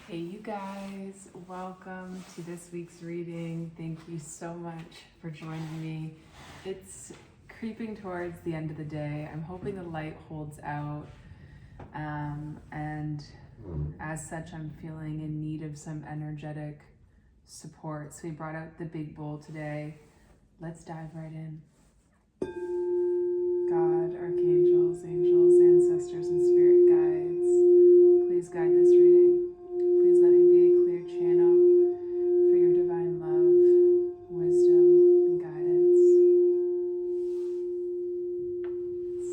Hey you guys, welcome to this week's reading. Thank you so much for joining me. It's creeping towards the end of the day. I'm hoping the light holds out, and as such I'm feeling in need of some energetic support. So we brought out the big bowl today. Let's dive right in. God, archangels, angels, ancestors, and spirit guides, please guide this reading. Please let me be a clear channel for your divine love, wisdom, and guidance.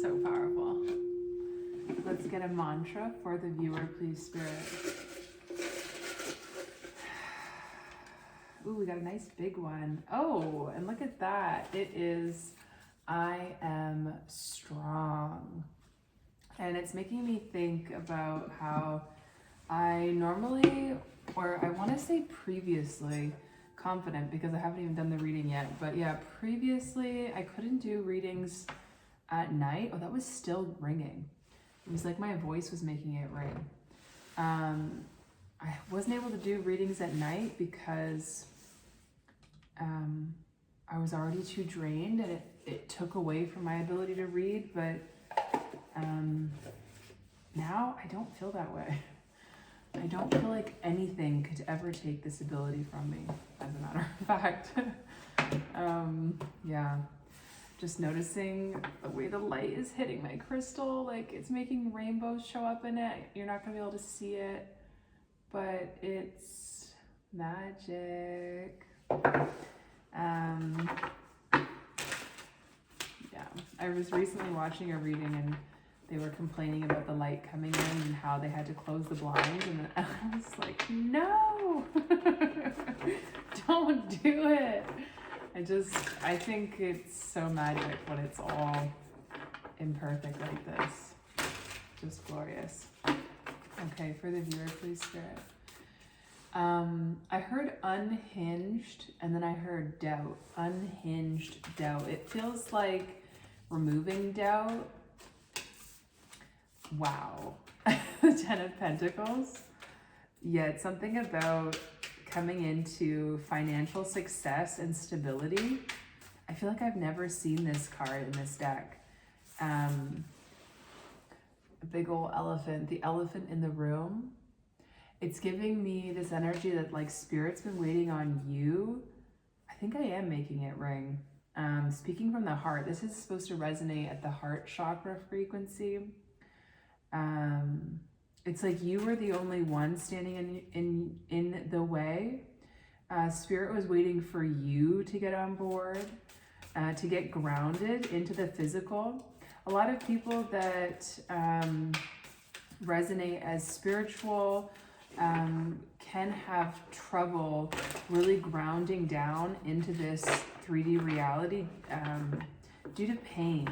So powerful. Let's get a mantra for the viewer, please, Spirit. Ooh, we got a nice big one. Oh, and look at that. It is, I am strong. And it's making me think about how I normally, or I want to say previously, confident because I haven't even done the reading yet, but yeah, previously I couldn't do readings at night. Oh, that was still ringing. It was like my voice was making it ring. I wasn't able to do readings at night because I was already too drained, and it took away from my ability to read, but now I don't feel that way. I don't feel like anything could ever take this ability from me, as a matter of fact. Yeah, just noticing the way the light is hitting my crystal, like it's making rainbows show up in it. You're not gonna be able to see it, but it's magic. Yeah, I was recently watching a reading and they were complaining about the light coming in and how they had to close the blinds, and I was like, no, don't do it. I think it's so magic when it's all imperfect like this. Just glorious. Okay, for the viewer, please, Spirit. I heard unhinged, and then I heard doubt. Unhinged doubt. It feels like removing doubt. Wow. The Ten of Pentacles. Yeah, it's something about coming into financial success and stability. I feel like I've never seen this card in this deck. A big old elephant, the elephant in the room. It's giving me this energy that like Spirit's been waiting on you. I think I am making it ring. Speaking from the heart, this is supposed to resonate at the heart chakra frequency. It's like you were the only one standing in the way. Spirit was waiting for you to get on board, to get grounded into the physical. A lot of people that resonate as spiritual can have trouble really grounding down into this 3D reality due to pain.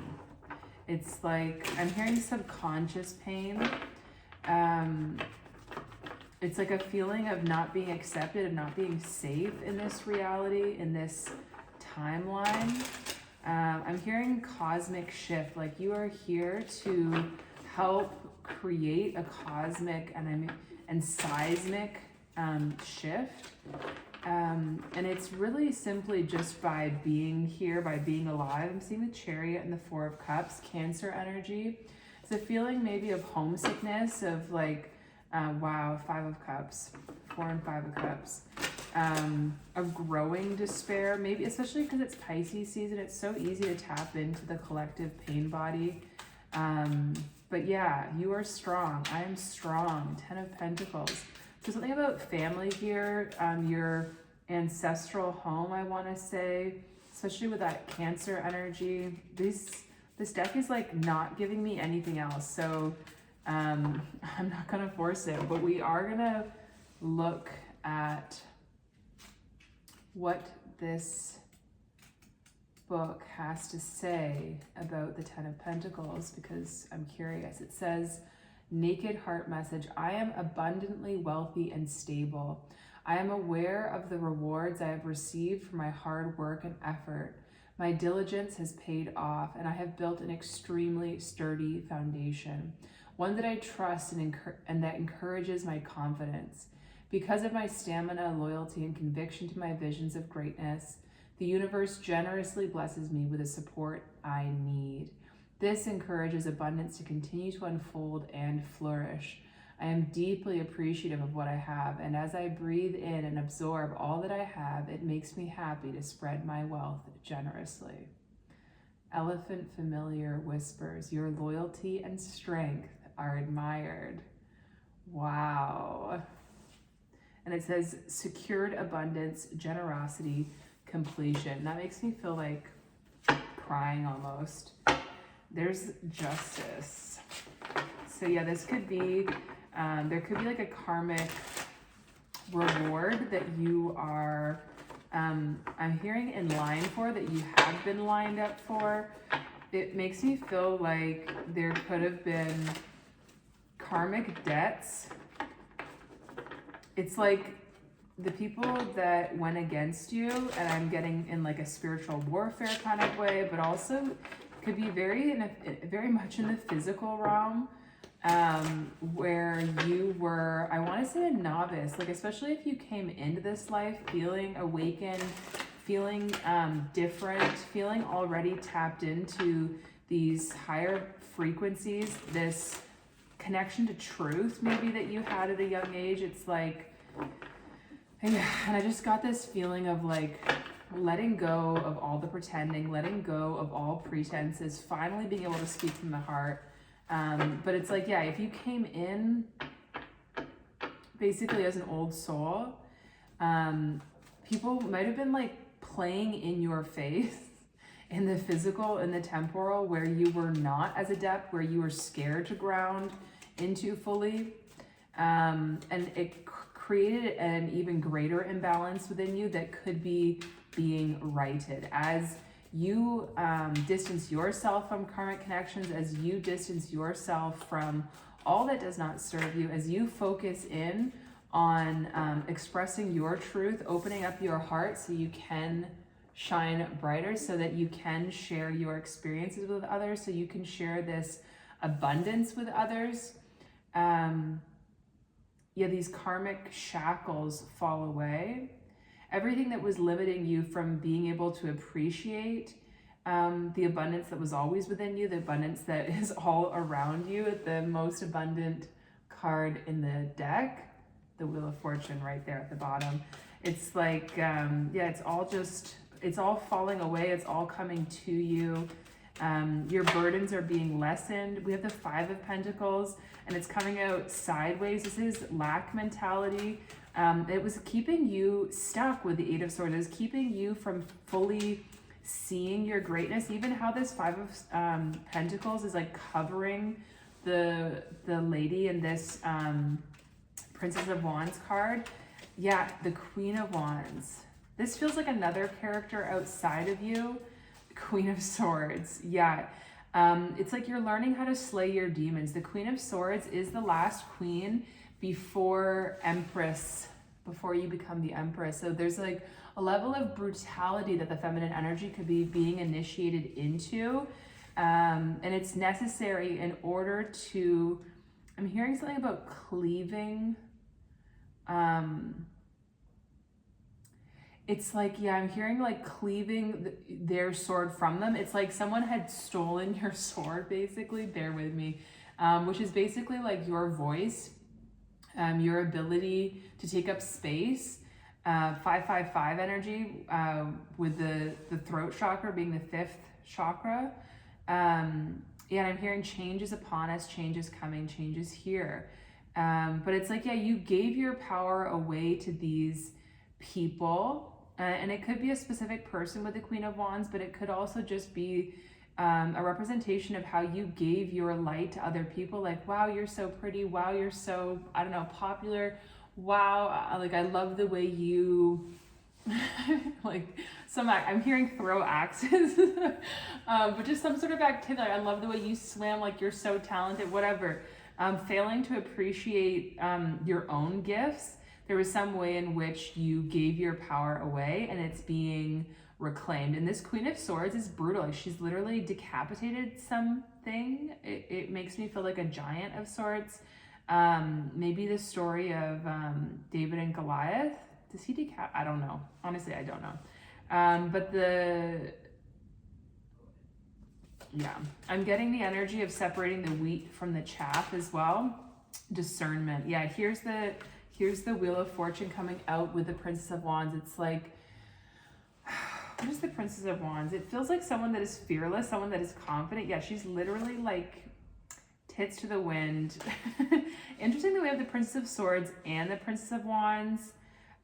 It's like I'm hearing subconscious pain. It's like a feeling of not being accepted, of not being safe in this reality, in this timeline. I'm hearing cosmic shift, like you are here to help create a cosmic and seismic shift. And it's really simply just by being here, by being alive. I'm seeing the Chariot and the Four of Cups, Cancer energy. It's a feeling maybe of homesickness, of like, wow, Five of Cups, 4 and 5 of Cups. A growing despair, maybe, especially because it's Pisces season. It's so easy to tap into the collective pain body. But yeah, you are strong. I am strong. 10 of Pentacles. So something about family here, your ancestral home, I want to say, especially with that Cancer energy. This deck is like not giving me anything else. So I'm not going to force it, but we are going to look at what this book has to say about the 10 of Pentacles, because I'm curious. It says, naked heart message. I am abundantly wealthy and stable. I am aware of the rewards I have received for my hard work and effort. My diligence has paid off, and I have built an extremely sturdy foundation, one that I trust and that encourages my confidence. Because of my stamina, loyalty, and conviction to my visions of greatness, the universe generously blesses me with the support I need. This encourages abundance to continue to unfold and flourish. I am deeply appreciative of what I have, and as I breathe in and absorb all that I have, it makes me happy to spread my wealth generously. Elephant familiar whispers, your loyalty and strength are admired. Wow. And it says secured abundance, generosity, completion. That makes me feel like crying almost. There's justice. So yeah, this could be, there could be like a karmic reward that you are, I'm hearing in line for, that you have been lined up for. It makes me feel like there could have been karmic debts. It's like the people that went against you, and I'm getting in like a spiritual warfare kind of way, but also could be very much in the physical realm, where you were, I want to say, a novice, like especially if you came into this life feeling awakened, feeling different, feeling already tapped into these higher frequencies, this connection to truth maybe that you had at a young age. It's like, and I just got this feeling of like letting go of all the pretending, letting go of all pretenses, finally being able to speak from the heart. But it's like, yeah, if you came in basically as an old soul, people might have been like playing in your face in the physical, in the temporal, where you were not as adept, where you were scared to ground into fully. And it created an even greater imbalance within you that could be being righted. As you distance yourself from karmic connections, as you distance yourself from all that does not serve you, as you focus in on expressing your truth, opening up your heart so you can shine brighter, so that you can share your experiences with others, so you can share this abundance with others. Yeah, these karmic shackles fall away. Everything that was limiting you from being able to appreciate the abundance that was always within you, the abundance that is all around you, the most abundant card in the deck, the Wheel of Fortune right there at the bottom. It's like, yeah, it's all falling away. It's all coming to you. Your burdens are being lessened. We have the Five of Pentacles, and it's coming out sideways. This is lack mentality. It was keeping you stuck with the Eight of Swords. It was keeping you from fully seeing your greatness. Even how this Five of Pentacles is like covering the lady in this Princess of Wands card. Yeah, the Queen of Wands. This feels like another character outside of you. Queen of Swords. Yeah. It's like you're learning how to slay your demons. The Queen of Swords is the last queen before Empress, before you become the Empress. So there's like a level of brutality that the feminine energy could be being initiated into. And it's necessary in order to, I'm hearing something about cleaving. It's like, yeah, I'm hearing like cleaving their sword from them. It's like someone had stolen your sword, basically. Bear with me. Which is basically like your voice, your ability to take up space. 555 energy, with the throat chakra being the fifth chakra. Yeah, and I'm hearing change is upon us, change is coming, change is here. But it's like, yeah, you gave your power away to these people. And it could be a specific person with the Queen of Wands, but it could also just be a representation of how you gave your light to other people. Like, wow, you're so pretty. Wow, you're so, I don't know, popular. Wow, like I love the way you, like, I'm hearing throw axes, but just some sort of activity. I love the way you swam, like you're so talented, whatever. Failing to appreciate your own gifts. There was some way in which you gave your power away and it's being reclaimed. And this Queen of Swords is brutal. Like she's literally decapitated something. It makes me feel like a giant of sorts. Maybe the story of David and Goliath. Does he decap? I don't know. Honestly, I don't know. But yeah, I'm getting the energy of separating the wheat from the chaff as well. Discernment. Yeah, here's the Wheel of Fortune coming out with the Princess of Wands. It's like, what is the Princess of Wands? It feels like someone that is fearless, someone that is confident. Yeah, she's literally like tits to the wind. Interesting that we have the Princess of Swords and the Princess of Wands.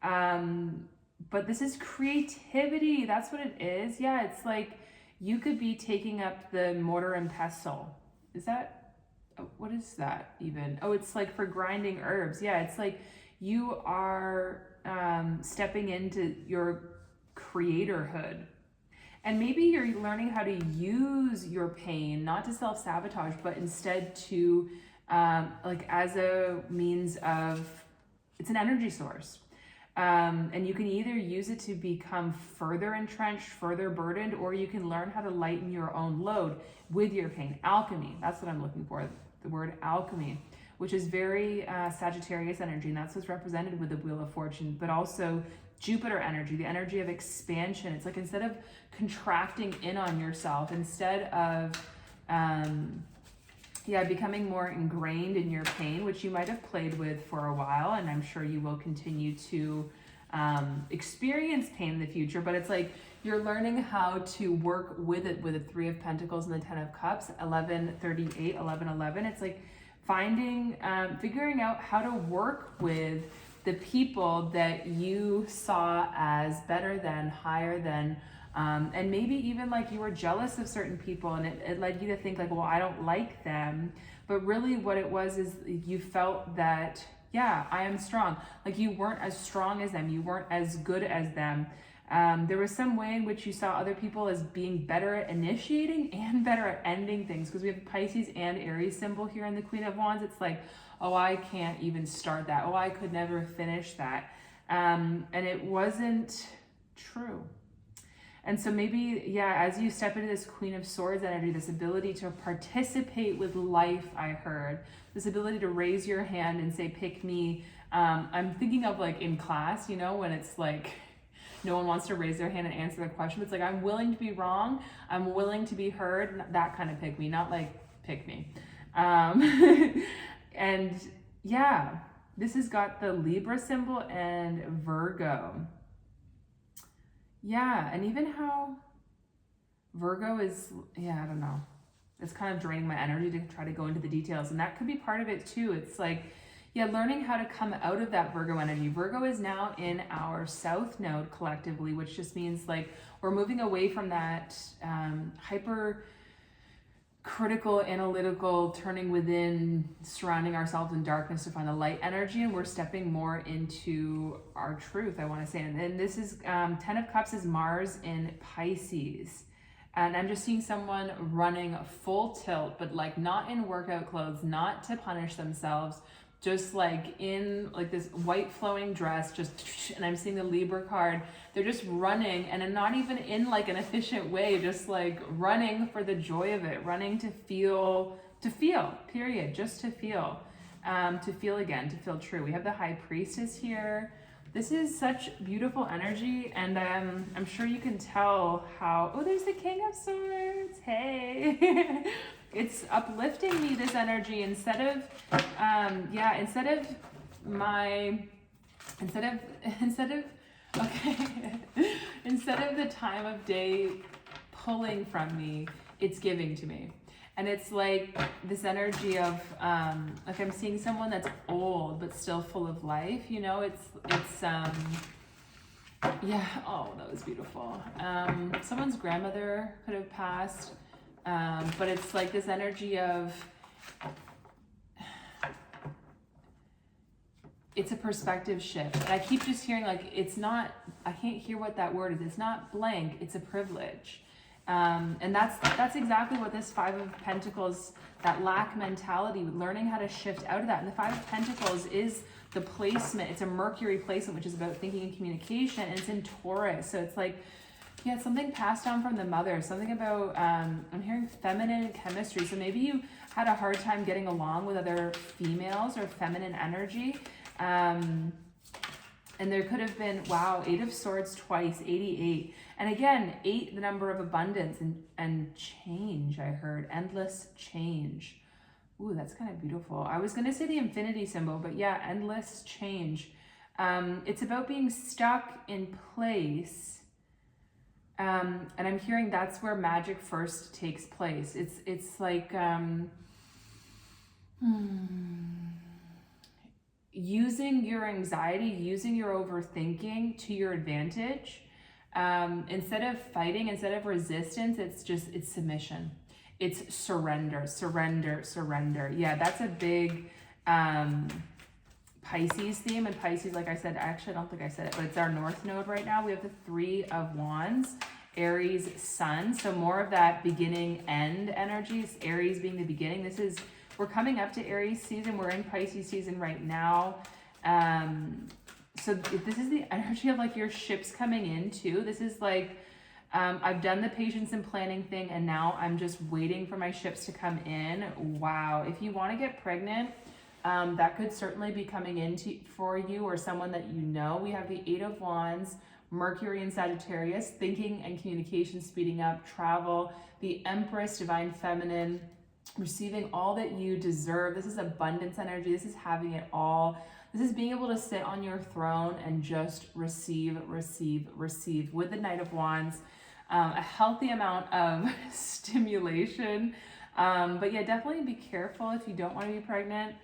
But this is creativity. That's what it is. Yeah, it's like you could be taking up the mortar and pestle. Is that, what is that even? Oh, it's like for grinding herbs. Yeah, it's like you are stepping into your creatorhood. And maybe you're learning how to use your pain, not to self-sabotage, but instead to like as a means of, it's an energy source. And you can either use it to become further entrenched, further burdened, or you can learn how to lighten your own load with your pain. Alchemy, that's what I'm looking for, the word alchemy, which is very Sagittarius energy, and that's what's represented with the Wheel of Fortune, but also Jupiter energy, the energy of expansion. It's like instead of contracting in on yourself, instead of becoming more ingrained in your pain, which you might have played with for a while, and I'm sure you will continue to experience pain in the future, but it's like you're learning how to work with it with the Three of Pentacles and the Ten of Cups, 1138, 1111. It's like figuring out how to work with the people that you saw as better than, higher than, and maybe even like you were jealous of certain people and it led you to think like, well, I don't like them. But really what it was is you felt that, yeah, I am strong. Like you weren't as strong as them. You weren't as good as them. There was some way in which you saw other people as being better at initiating and better at ending things, because we have Pisces and Aries symbol here in the Queen of Wands. It's like, oh, I can't even start that. Oh, I could never finish that. And it wasn't true. And so maybe, yeah, as you step into this Queen of Swords energy, this ability to participate with life, I heard, this ability to raise your hand and say, pick me. I'm thinking of like in class, you know, when it's like, no one wants to raise their hand and answer the question. It's like, I'm willing to be wrong. I'm willing to be heard. That kind of pick me, not like pick me. And yeah, this has got the Libra symbol and Virgo. Yeah, and even how Virgo is, yeah, I don't know. It's kind of draining my energy to try to go into the details. And that could be part of it too. It's like, yeah, learning how to come out of that Virgo energy. Virgo is now in our South Node collectively, which just means like we're moving away from that hyper critical, analytical, turning within, surrounding ourselves in darkness to find the light energy, and we're stepping more into our truth, I want to say. And this is Ten of Cups is Mars in Pisces, and I'm just seeing someone running full tilt, but like not in workout clothes, not to punish themselves, just like in like this white flowing dress, just, and I'm seeing the Libra card. They're just running, and not even in like an efficient way, just like running for the joy of it, running to feel, period, just to feel again, to feel true. We have the High Priestess here. This is such beautiful energy, and I'm sure you can tell how, oh, there's the King of Swords, hey. It's uplifting me, this energy, instead of the time of day pulling from me, it's giving to me. And it's like this energy of, like I'm seeing someone that's old, but still full of life, you know, it's yeah, oh, that was beautiful. Someone's grandmother could have passed. But it's like this energy of, it's a perspective shift. And I keep just hearing like, it's not, I can't hear what that word is. It's not blank, it's a privilege. And that's exactly what this Five of Pentacles, that lack mentality, learning how to shift out of that. And the Five of Pentacles is the placement. It's a Mercury placement, which is about thinking and communication. And it's in Taurus. So it's like, yeah, it's something passed down from the mother, something about, I'm hearing feminine chemistry. So maybe you had a hard time getting along with other females or feminine energy. And there could have been, wow, 8 of Swords twice, 88. And again, 8, the number of abundance and change, I heard. Endless change. Ooh, that's kind of beautiful. I was going to say the infinity symbol, but yeah, endless change. It's about being stuck in place. And I'm hearing that's where magic first takes place. It's like using your anxiety, using your overthinking to your advantage. Instead of fighting, instead of resistance, it's submission. It's surrender, surrender, surrender. Yeah, that's a big Pisces theme. And Pisces, like I said, actually, I don't think I said it, but it's our North Node right now. We have the 3 of Wands, Aries, Sun. So more of that beginning end energies, Aries being the beginning. We're coming up to Aries season. We're in Pisces season right now. So this is the energy of like your ships coming in too. This is like, I've done the patience and planning thing, and now I'm just waiting for my ships to come in. Wow. If you want to get pregnant, that could certainly be coming in for you or someone that you know. We have the 8 of Wands, Mercury and Sagittarius, thinking and communication speeding up, travel, the Empress, divine feminine, receiving all that you deserve. This is abundance energy. This is having it all. This is being able to sit on your throne and just receive, receive, receive. With the Knight of Wands, a healthy amount of stimulation. But yeah, definitely be careful if you don't want to be pregnant.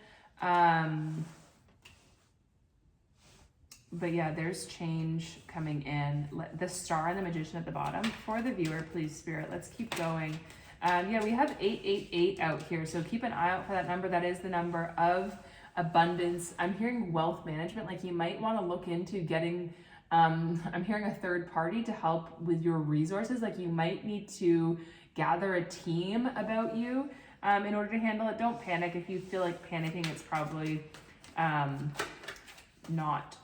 But yeah, there's change coming in. The Star and the Magician at the bottom. For the viewer, please, Spirit, let's keep going. Yeah, we have 888 out here. So keep an eye out for that number. That is the number of abundance. I'm hearing wealth management. Like you might want to look into getting, I'm hearing a third party to help with your resources. Like you might need to gather a team about you in order to handle it. Don't panic. If you feel like panicking, it's probably not.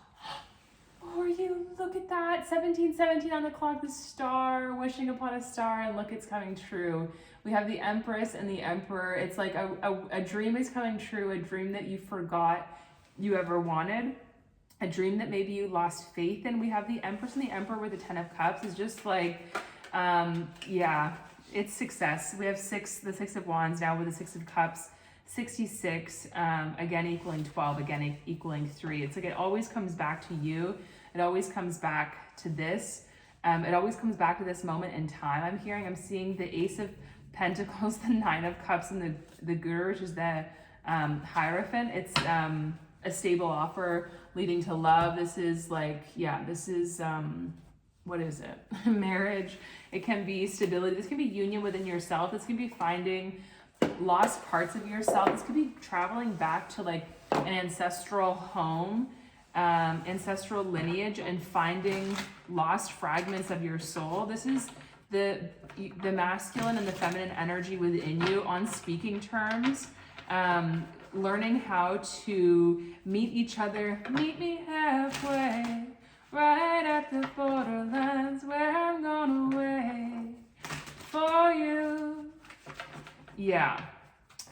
Oh, you look at that, 1717 on the clock, the star, wishing upon a star, and look, it's coming true. We have the Empress and the Emperor. It's like a dream is coming true, a dream that you forgot you ever wanted, a dream that maybe you lost faith in. We have the Empress and the Emperor with the 10 of Cups. Is just like, yeah, it's success. We have the 6 of Wands now with the 6 of Cups, 66, again equaling 12, again equaling 3. It's like it always comes back to you. It always comes back to this. It always comes back to this moment in time. I'm seeing the Ace of Pentacles, the 9 of Cups, and the Guru, which is the Hierophant. It's a stable offer leading to love. This is like, yeah, this is, what is it? Marriage. It can be stability. This can be union within yourself. This can be finding lost parts of yourself. This could be traveling back to like an ancestral home, ancestral lineage, and finding lost fragments of your soul. This is the masculine and the feminine energy within you on speaking terms, learning how to meet each other. Meet me halfway, right at the borderlands where I'm gonna wait for you. Yeah,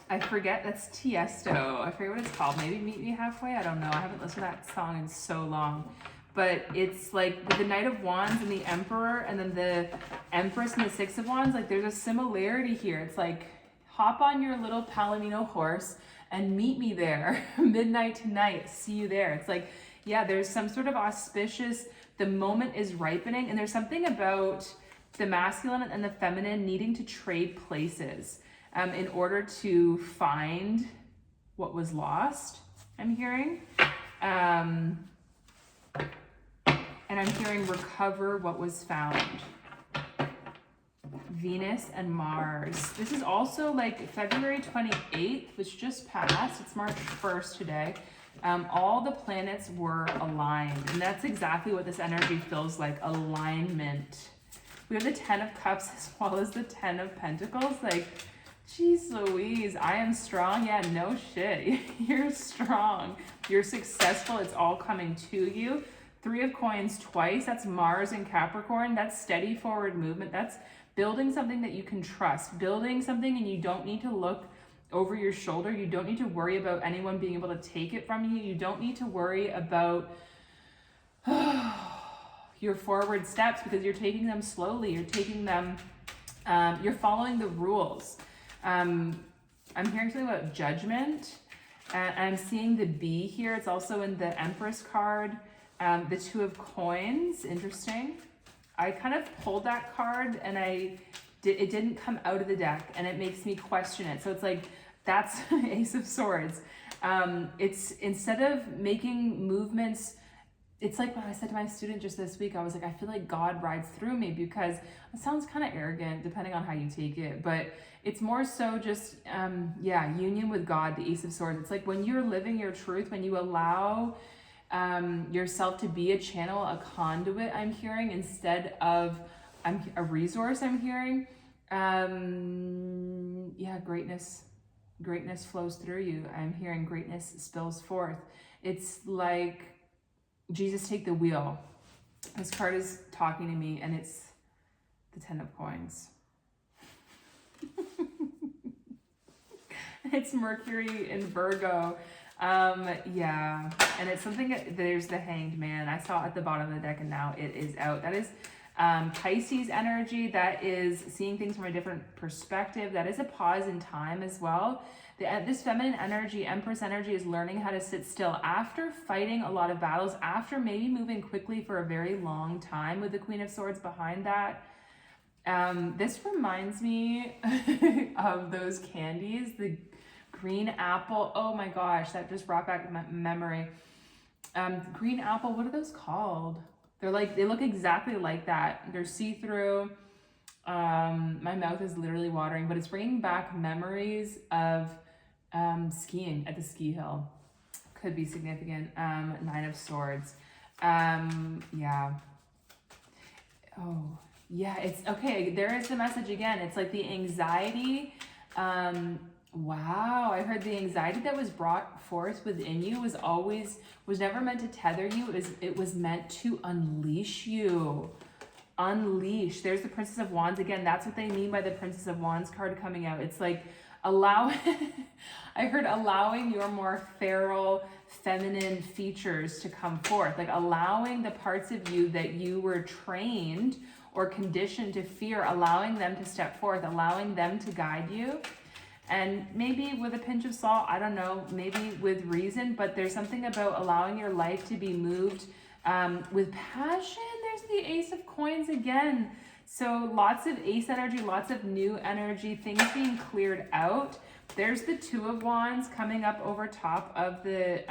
I forget, that's Tiesto. I forget what it's called. Maybe Meet Me Halfway? I don't know. I haven't listened to that song in so long. But it's like with the Knight of Wands and the Emperor and then the Empress and the 6 of Wands, like there's a similarity here. It's like, hop on your little Palomino horse and meet me there. Midnight tonight, see you there. It's like, yeah, there's some sort of auspicious, the moment is ripening, and there's something about the masculine and the feminine needing to trade places in order to find what was lost, I'm hearing. And I'm hearing recover what was found. Venus and Mars. This is also like February 28th, which just passed. It's March 1st today. All the planets were aligned. And that's exactly what this energy feels like, alignment. We have the 10 of Cups as well as the 10 of Pentacles. Like, geez Louise, I am strong. Yeah, no shit. You're strong. You're successful. It's all coming to you. 3 of Coins twice. That's Mars and Capricorn. That's steady forward movement. That's building something that you can trust. Building something and you don't need to look over your shoulder. You don't need to worry about anyone being able to take it from you. You don't need to worry about your forward steps, because you're taking them slowly. You're taking them, you're following the rules. I'm hearing something about judgment. I'm seeing the B here. It's also in the Empress card. The Two of Coins, interesting. I kind of pulled that card and it didn't come out of the deck, and it makes me question it. So it's like, that's Ace of Swords. It's, instead of making movements, it's like what I said to my student just this week. I was like, I feel like God rides through me, because it sounds kind of arrogant depending on how you take it, but it's more so just, union with God, the Ace of Swords. It's like when you're living your truth, when you allow yourself to be a channel, a conduit, I'm hearing, instead of a resource, I'm hearing. Greatness flows through you. I'm hearing greatness spills forth. It's like, Jesus, take the wheel. This card is talking to me, and it's the Ten of Coins. It's Mercury in Virgo. And it's something, there's the Hanged Man. I saw it at the bottom of the deck, and now it is out. That is Pisces energy. That is seeing things from a different perspective. That is a pause in time as well. This feminine energy, Empress energy, is learning how to sit still after fighting a lot of battles, after maybe moving quickly for a very long time, with the Queen of Swords behind that. This reminds me of those candies, the green apple. Oh my gosh, that just brought back my memory. Green apple, what are those called? They're like, they look exactly like that. They're see-through. My mouth is literally watering, but it's bringing back memories of skiing at the ski hill. Could be significant. Nine of Swords. It's okay. There is the message again. It's like the anxiety. Wow, I heard the anxiety that was brought forth within you was never meant to tether you. It was meant to unleash you. Unleash. There's the Princess of Wands again. That's what they mean by the Princess of Wands card coming out. It's like I heard allowing your more feral, feminine features to come forth, like allowing the parts of you that you were trained or conditioned to fear, allowing them to step forth, allowing them to guide you. And maybe with a pinch of salt, I don't know, maybe with reason, but there's something about allowing your life to be moved with passion. There's the Ace of Coins again. So lots of ace energy, lots of new energy, things being cleared out. There's the Two of Wands coming up over top of the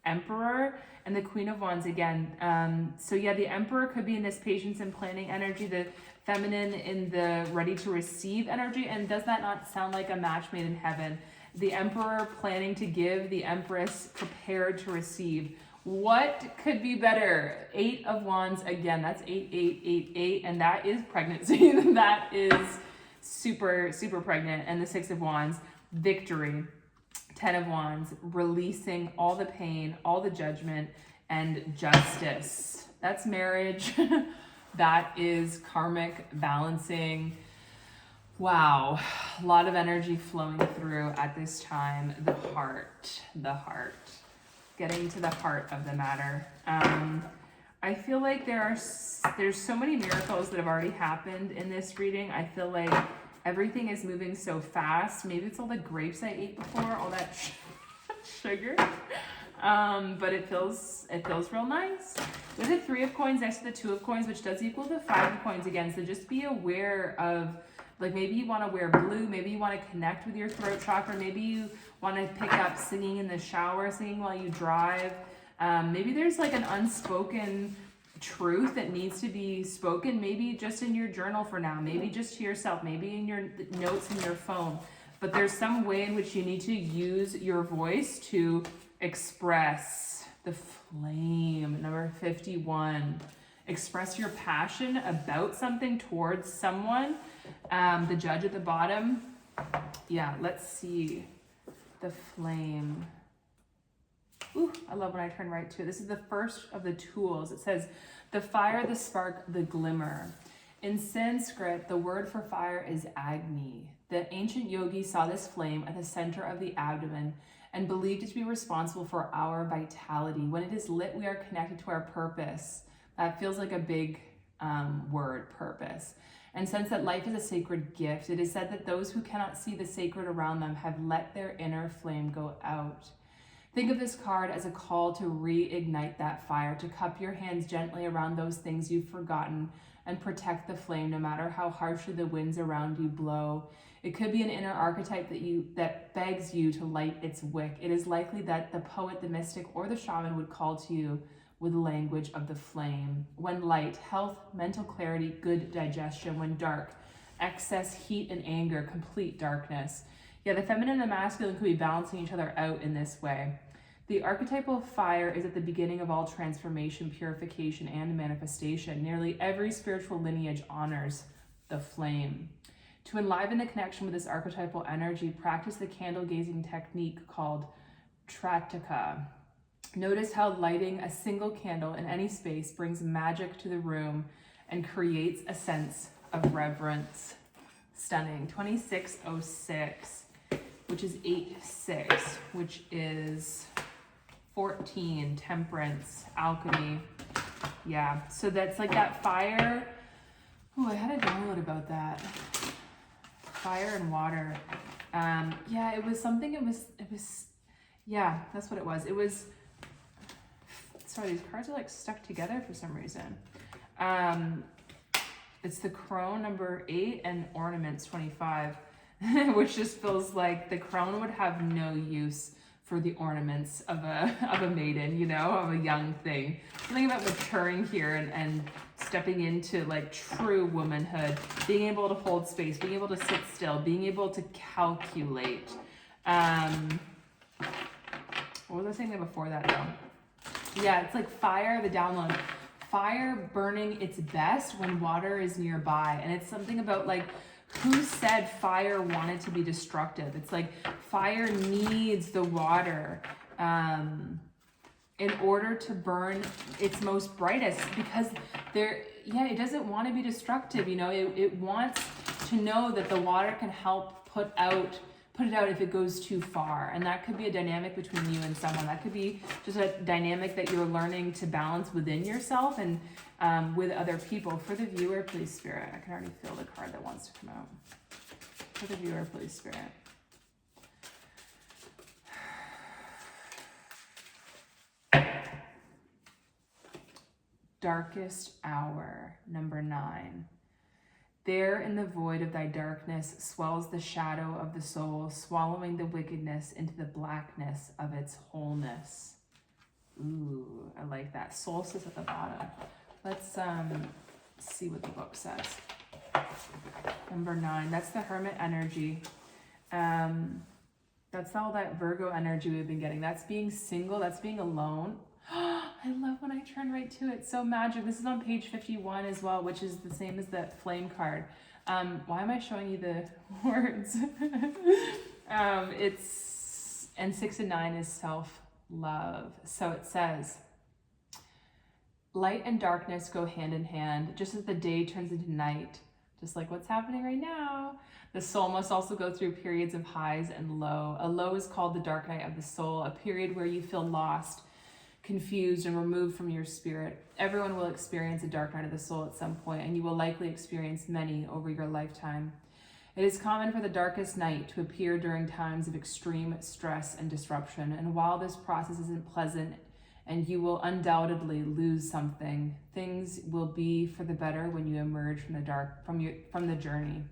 Emperor, and the Queen of Wands again. The Emperor could be in this patience and planning energy, the feminine in the ready to receive energy. And does that not sound like a match made in heaven? The Emperor planning to give, the Empress prepared to receive. What could be better? Eight of Wands again. That's 8888, and that is pregnancy. That is super, super pregnant. And the Six of Wands, victory. 10 of Wands, releasing all the pain, all the judgment, and justice. That's marriage. That is karmic balancing. Wow, a lot of energy flowing through at this time. The heart. Getting to the heart of the matter. I feel like there's so many miracles that have already happened in this reading. I feel like everything is moving so fast. Maybe it's all the grapes I ate before, all that sugar. But it feels real nice. With the Three of Coins next to the Two of Coins, which does equal the Five of Coins again. So just be aware of, like, maybe you want to wear blue, maybe you want to connect with your throat chakra, maybe you want to pick up singing in the shower, singing while you drive. Maybe there's like an unspoken truth that needs to be spoken, maybe just in your journal for now, maybe just to yourself, maybe in your notes in your phone. But there's some way in which you need to use your voice to express the flame. Number 51. Express your passion about something towards someone. The Judge at the bottom. Yeah, let's see. The flame. Ooh, I love when I turn right to it. This is the first of the tools. It says, the fire, the spark, the glimmer. In Sanskrit, the word for fire is Agni. The ancient yogis saw this flame at the center of the abdomen and believed it to be responsible for our vitality. When it is lit, we are connected to our purpose. That feels like a big word, purpose. And sense that life is a sacred gift. It is said that those who cannot see the sacred around them have let their inner flame go out. Think of this card as a call to reignite that fire, to cup your hands gently around those things you've forgotten and protect the flame no matter how harshly the winds around you blow. It could be an inner archetype that begs you to light its wick. It is likely that the poet, the mystic, or the shaman would call to you with the language of the flame. When light, health, mental clarity, good digestion. When dark, excess heat and anger, complete darkness. Yeah, the feminine and the masculine could be balancing each other out in this way. The archetypal fire is at the beginning of all transformation, purification, and manifestation. Nearly every spiritual lineage honors the flame. To enliven the connection with this archetypal energy, practice the candle gazing technique called Tratika. Notice how lighting a single candle in any space brings magic to the room and creates a sense of reverence. Stunning. 2606, which is 8-6, which is 14, temperance, alchemy. Yeah, so that's like that fire. Oh, I had a download about that. Fire and water. Yeah, it was something, yeah, that's what it was. It was, sorry, these cards are like stuck together for some reason. It's the crone number 8 and ornaments 25, which just feels like the crone would have no use for the ornaments of a maiden, you know, of a young thing. Something about maturing here and stepping into like true womanhood, being able to hold space, being able to sit still, being able to calculate. What was I saying before that though? Yeah, it's like fire, the download. Fire burning its best when water is nearby. And it's something about like, who said fire wanted to be destructive? It's like fire needs the water in order to burn its most brightest, because it doesn't want to be destructive. You know, it wants to know that the water can help put it out if it goes too far. And that could be a dynamic between you and someone. That could be just a dynamic that you're learning to balance within yourself and with other people. For the viewer, please, Spirit. I can already feel the card that wants to come out. For the viewer, please, Spirit. Darkest hour, number 9. There in the void of thy darkness swells the shadow of the soul, swallowing the wickedness into the blackness of its wholeness. Ooh, I like that. Solstice at the bottom. Let's see what the book says. Number 9, that's the hermit energy. That's all that Virgo energy we've been getting. That's being single, that's being alone. I love when I turn right to it. So magic. This is on page 51 as well, which is the same as that flame card. Why am I showing you the words? And 6 and 9 is self-love. So it says, light and darkness go hand in hand, just as the day turns into night, just like what's happening right now. The soul must also go through periods of highs and low. A low is called the dark night of the soul, a period where you feel lost, confused, and removed from your spirit. Everyone will experience a dark night of the soul at some point, and you will likely experience many over your lifetime. It is common for the darkest night to appear during times of extreme stress and disruption, and while this process isn't pleasant and you will undoubtedly lose something, things will be for the better when you emerge from the journey.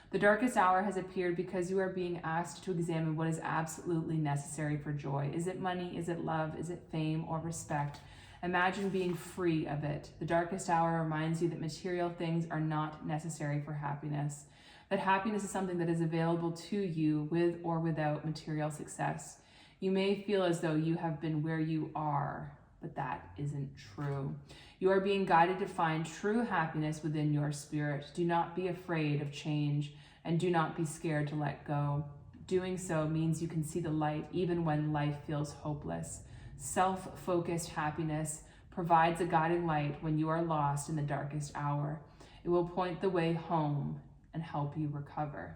The darkest hour has appeared because you are being asked to examine what is absolutely necessary for joy. Is it money? Is it love? Is it fame or respect? Imagine being free of it. The darkest hour reminds you that material things are not necessary for happiness, that happiness is something that is available to you with or without material success. You may feel as though you have been where you are, but that isn't true. You are being guided to find true happiness within your spirit. Do not be afraid of change, and do not be scared to let go. Doing so means you can see the light even when life feels hopeless. Self-focused happiness provides a guiding light when you are lost in the darkest hour. It will point the way home and help you recover.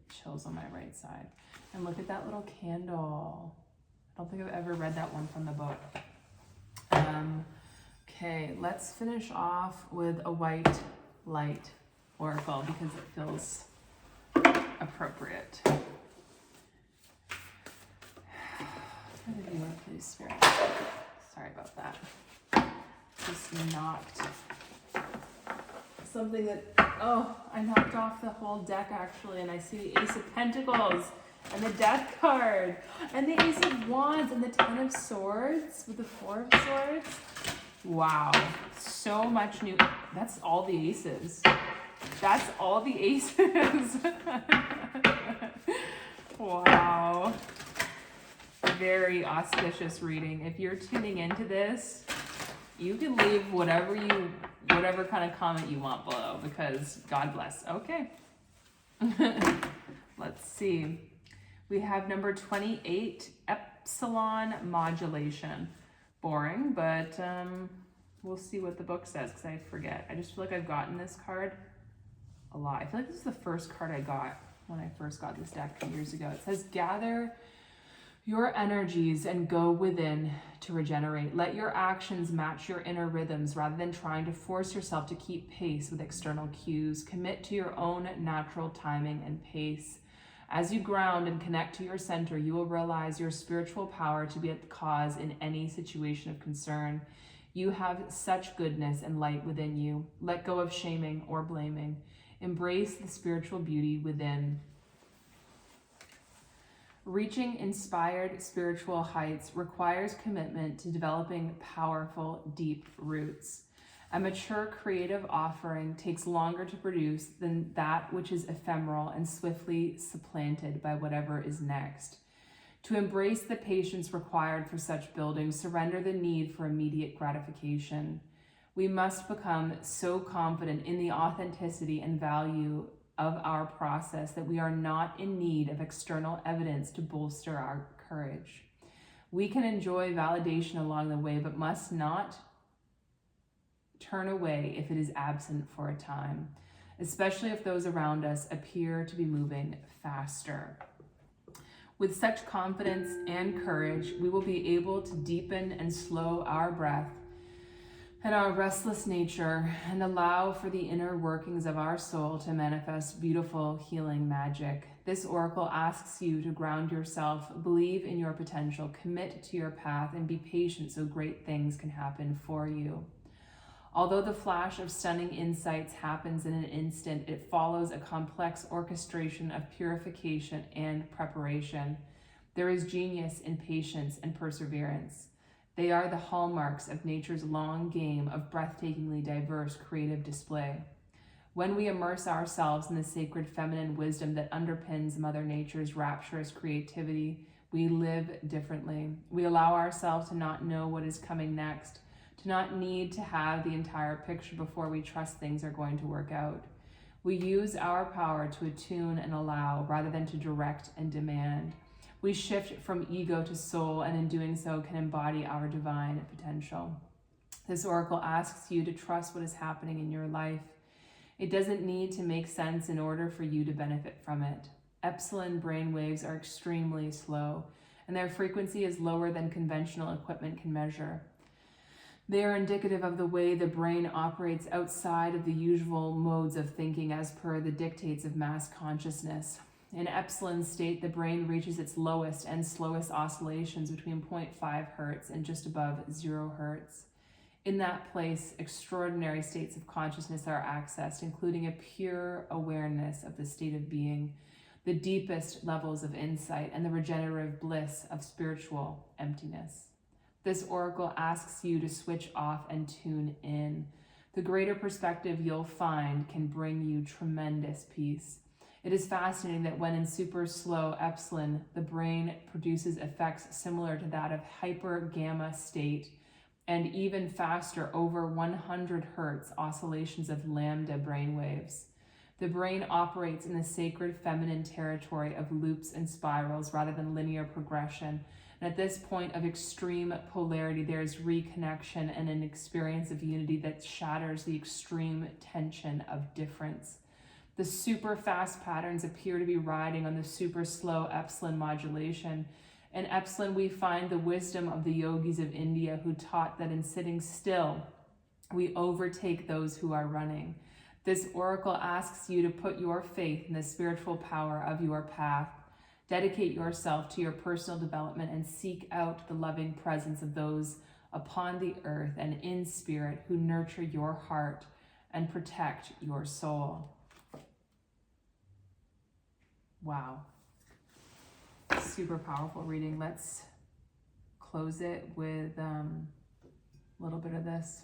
chills on my right side. And look at that little candle. I don't think I've ever read that one from the book. Okay, let's finish off with a white light oracle because it feels appropriate. What did you want, please, Spirit? Sorry about that. Just knocked something that, oh, I knocked off the whole deck actually, and I see the Ace of Pentacles and the Death card and the Ace of Wands and the Ten of Swords with the Four of Swords. Wow, so much new. That's all the aces. That's all the aces. Wow. Very auspicious reading. If you're tuning into this, you can leave whatever kind of comment you want below because God bless. Okay. Let's see. We have number 28, Epsilon Modulation. Boring, but we'll see what the book says because I forget. I just feel like I've gotten this card a lot. I feel like this is the first card I got when I first got this deck 2 years ago. It says, gather your energies and go within to regenerate. Let your actions match your inner rhythms rather than trying to force yourself to keep pace with external cues. Commit to your own natural timing and pace. As you ground and connect to your center, you will realize your spiritual power to be at the cause in any situation of concern. You have such goodness and light within you. Let go of shaming or blaming. Embrace the spiritual beauty within. Reaching inspired spiritual heights requires commitment to developing powerful, deep roots. A mature creative offering takes longer to produce than that which is ephemeral and swiftly supplanted by whatever is next. To embrace the patience required for such building, surrender the need for immediate gratification. We must become so confident in the authenticity and value of our process that we are not in need of external evidence to bolster our courage. We can enjoy validation along the way, but must not turn away if it is absent for a time, especially if those around us appear to be moving faster. With such confidence and courage, we will be able to deepen and slow our breath and our restless nature and allow for the inner workings of our soul to manifest beautiful healing magic. This oracle asks you to ground yourself, believe in your potential, commit to your path, and be patient so great things can happen for you. Although the flash of stunning insights happens in an instant, it follows a complex orchestration of purification and preparation. There is genius in patience and perseverance. They are the hallmarks of nature's long game of breathtakingly diverse creative display. When we immerse ourselves in the sacred feminine wisdom that underpins Mother Nature's rapturous creativity, we live differently. We allow ourselves to not know what is coming next, to not need to have the entire picture before we trust things are going to work out. We use our power to attune and allow rather than to direct and demand. We shift from ego to soul, and in doing so can embody our divine potential. This oracle asks you to trust what is happening in your life. It doesn't need to make sense in order for you to benefit from it. Epsilon brain waves are extremely slow, and their frequency is lower than conventional equipment can measure. They are indicative of the way the brain operates outside of the usual modes of thinking as per the dictates of mass consciousness. In Epsilon state, the brain reaches its lowest and slowest oscillations between 0.5 hertz and just above 0 hertz. In that place, extraordinary states of consciousness are accessed, including a pure awareness of the state of being, the deepest levels of insight, and the regenerative bliss of spiritual emptiness. This oracle asks you to switch off and tune in. The greater perspective you'll find can bring you tremendous peace. It is fascinating that when in super slow epsilon, the brain produces effects similar to that of hyper gamma state and even faster over 100 hertz oscillations of lambda brainwaves. The brain operates in the sacred feminine territory of loops and spirals rather than linear progression. And at this point of extreme polarity, there is reconnection and an experience of unity that shatters the extreme tension of difference. The super fast patterns appear to be riding on the super slow Epsilon modulation. In Epsilon, we find the wisdom of the yogis of India who taught that in sitting still, we overtake those who are running. This oracle asks you to put your faith in the spiritual power of your path. Dedicate yourself to your personal development and seek out the loving presence of those upon the earth and in spirit who nurture your heart and protect your soul. Wow. Super powerful reading. Let's close it with a little bit of this.